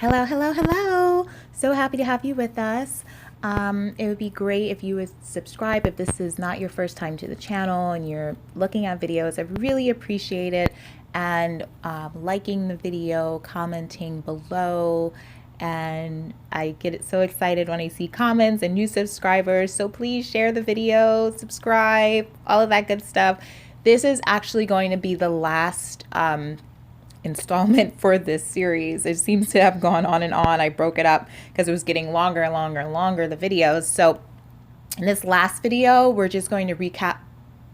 Hello, hello, hello. So happy to have you with us. It would be great if you would subscribe if this is not your first time to the channel and you're looking at videos. I really appreciate it. And liking the video, commenting below. And I get so excited when I see comments and new subscribers. So please share the video, subscribe, all of that good stuff. This is actually going to be the last installment for this series. It seems to have gone on and on. I broke it up because it was getting longer and longer and longer, the videos. So in this last video, we're just going to recap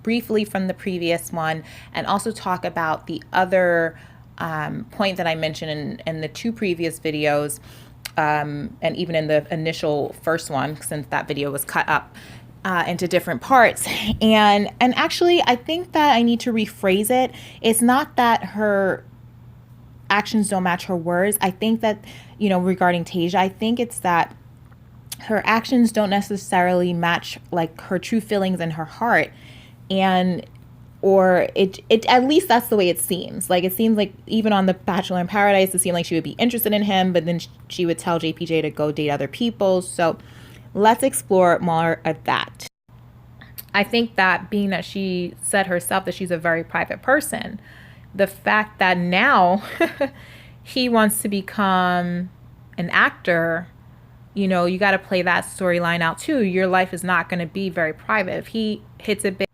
briefly from the previous one and also talk about the other point that I mentioned in the two previous videos, and even in the initial first one, since that video was cut up into different parts. And actually, I think that I need to rephrase it. It's not that her actions don't match her words. I think that, regarding Tayshia, I think it's that her actions don't necessarily match like her true feelings in her heart. And or it at least that's the way it seems. Like it seems like even on The Bachelor in Paradise, it seemed like she would be interested in him, but then she would tell JPJ to go date other people. So let's explore more of that. I think that being that she said herself that she's a very private person, the fact that now he wants to become an actor, you got to play that storyline out too. Your life is not going to be very private. If he hits it big.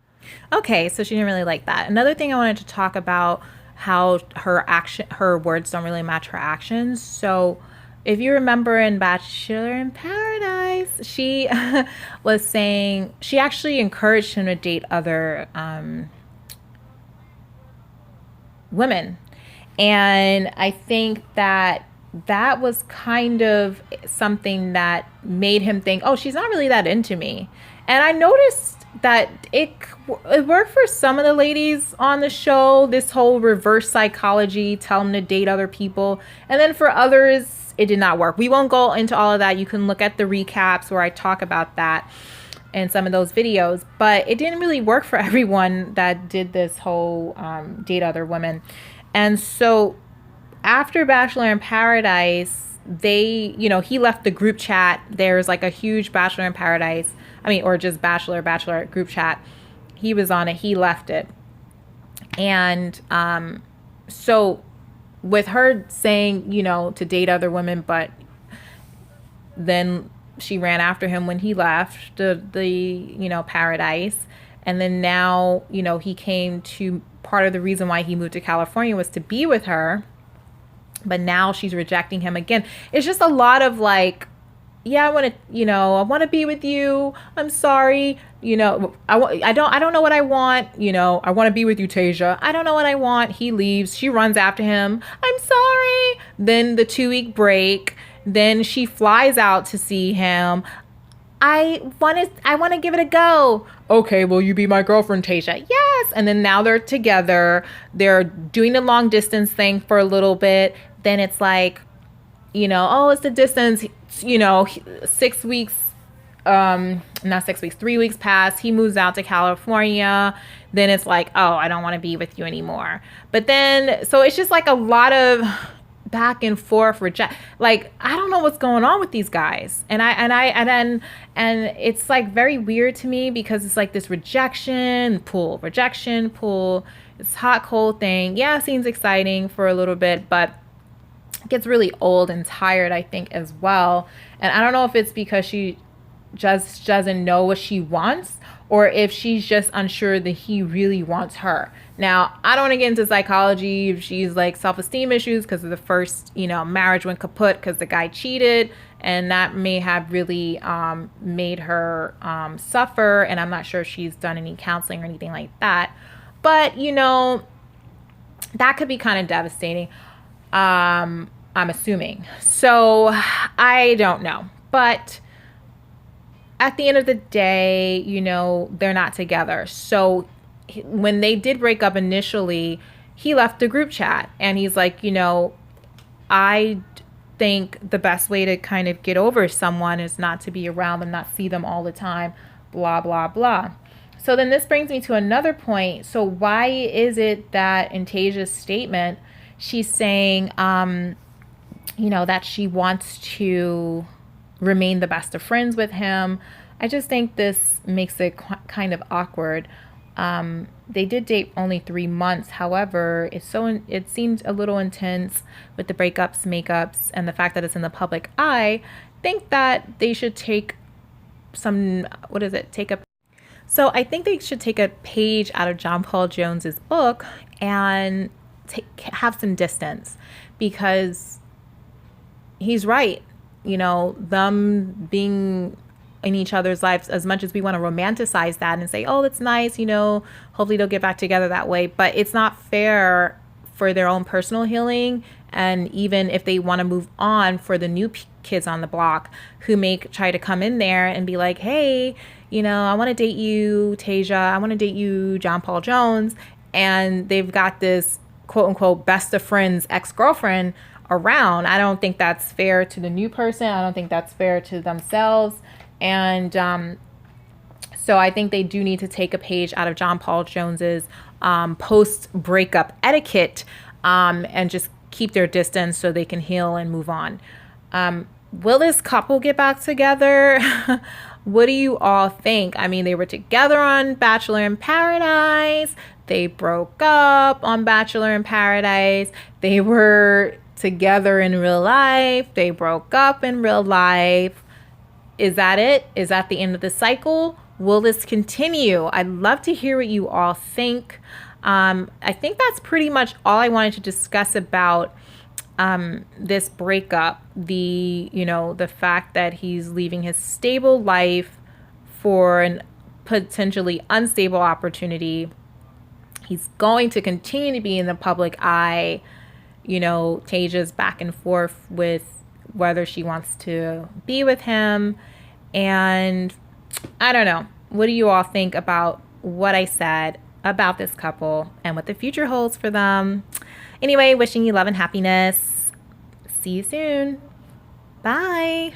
Okay, so she didn't really like that. Another thing I wanted to talk about, how her words don't really match her actions. So if you remember in Bachelor in Paradise, she was saying she actually encouraged him to date other women. And I think that was kind of something that made him think, oh, she's not really that into me. And I noticed that it worked for some of the ladies on the show, this whole reverse psychology, tell them to date other people. And then for others, it did not work. We won't go into all of that. You can look at the recaps where I talk about that in some of those videos. But it didn't really work for everyone that did this whole date other women. And so after Bachelor in Paradise, he left the group chat. There's like a huge Bachelor in Paradise, or just Bachelorette group chat. He was on it. He left it. And so with her saying, to date other women, but then she ran after him when he left the Paradise. And then now, he came to, part of the reason why he moved to California was to be with her. But now she's rejecting him again. It's just a lot of like, yeah, I want to be with you. I'm sorry. I don't know what I want. I want to be with you, Tayshia. I don't know what I want. He leaves. She runs after him. I'm sorry. Then the 2-week break. Then she flies out to see him. I want to give it a go. Okay, will you be my girlfriend, Tayshia? Yes. And then now they're together. They're doing the long distance thing for a little bit. Then it's like, oh, it's the distance, 6 weeks, not 6 weeks, 3 weeks pass. He moves out to California. Then it's like, oh, I don't want to be with you anymore. But then, so it's just like a lot of back and forth like I don't know what's going on with these guys, and it's like very weird to me because it's like this rejection pull, it's hot cold thing. Yeah, it seems exciting for a little bit, but it gets really old and tired, I think, as well. And I don't know if it's because she just doesn't know what she wants, or if she's just unsure that he really wants her. Now, I don't want to get into psychology if she's like self-esteem issues because of the first, marriage went kaput because the guy cheated, and that may have really made her suffer. And I'm not sure if she's done any counseling or anything like that. But, that could be kind of devastating, I'm assuming. So I don't know. But at the end of the day, they're not together. So when they did break up initially, he left the group chat and he's like, I think the best way to kind of get over someone is not to be around them, not see them all the time, blah, blah, blah. So then this brings me to another point. So why is it that in Tayshia's statement, she's saying, that she wants to remain the best of friends with him. I just think this makes it kind of awkward. They did date only 3 months. However, it seemed a little intense with the breakups, makeups, and the fact that it's in the public eye. I think that they should take some, what is it? So I think they should take a page out of John Paul Jones's book and have some distance, because he's right. Them being in each other's lives, as much as we want to romanticize that and say, oh, that's nice, hopefully they'll get back together that way. But it's not fair for their own personal healing. And even if they want to move on, for the new kids on the block who may try to come in there and be like, hey, I want to date you, Tayshia. I want to date you, John Paul Jones. And they've got this quote unquote best of friends ex-girlfriend around. I don't think that's fair to the new person. I don't think that's fair to themselves. And so I think they do need to take a page out of John Paul Jones's post-breakup etiquette, and just keep their distance so they can heal and move on. Will this couple get back together? What do you all think? I mean, they were together on Bachelor in Paradise. They broke up on Bachelor in Paradise. They were together in real life. They broke up in real life. Is that it? Is that the end of the cycle? Will this continue? I'd love to hear what you all think. I think that's pretty much all I wanted to discuss about this breakup. The fact that he's leaving his stable life for an potentially unstable opportunity. He's going to continue to be in the public eye. Taysia's back and forth with whether she wants to be with him. And I don't know. What do you all think about what I said about this couple and what the future holds for them? Anyway, wishing you love and happiness. See you soon. Bye.